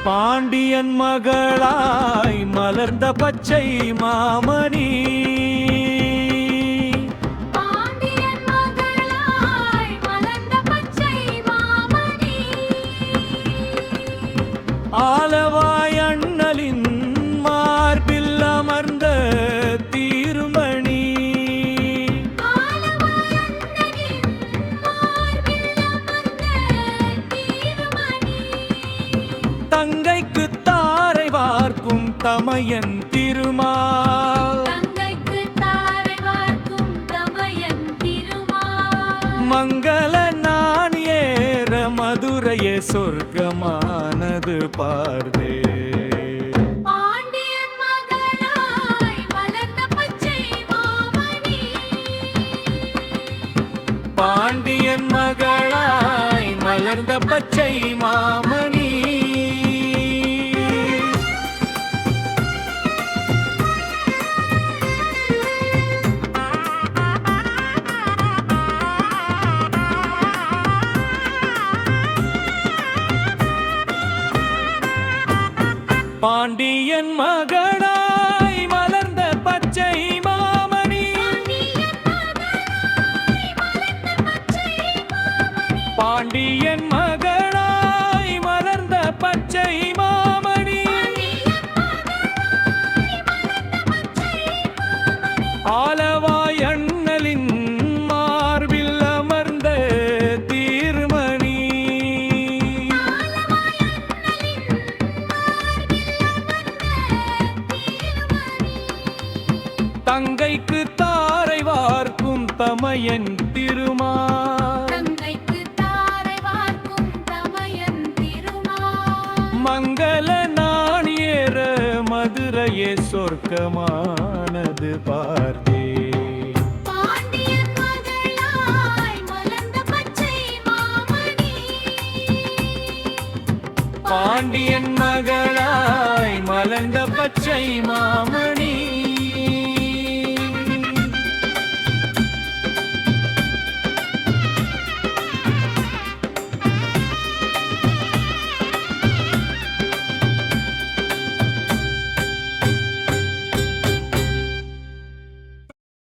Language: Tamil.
பாண்டியன் மகளாய் மலர்ந்த பச்சை மாமணி பாண்டியன் மகளாய் மலர்ந்த பச்சை மாமணி ஆலவாய் அண்ணலின் மார்பில் அமர்ந்த தீருமணி ஆலவாய் அண்ணனின் மார்பில் அமர்ந்த தீருமணி தங்கைக்கு தாரை வார்க்கும் தமையன் திருமால் தங்கைக்கு தாரை வார்க்கும் தமையன் திருமால் மங்கள நான் ஏற மதுரையே சொர்க்கமானது பார்தே பாண்டியன் மகளாய் மலர்ந்த பச்சை மாமணி பாண்டியன் மகளாய் மலர்ந்த பச்சை மாமணி பாண்டியன் மகளாய் மலர்ந்த பச்சை மாமணி பாண்டியன் மகளாய் மலர்ந்த பச்சை மாமணி ஆலவாய் அண்ணலின் மார்பில் அமர்ந்த தீர்மணி தங்கைக்கு தாரை வார்க்கும் தமையன் திருமால் தங்கைக்கு தாரை வார்க்கும் தமையன் திருமால் மங்கள நான் ஏற மதுரையே சொர்க்கமானது பார்த்தே பாண்டியன் மகளாய் மலர்ந்த பச்சை மாமணி பாண்டியன் மகளாய் மலர்ந்த பச்சை மாமணி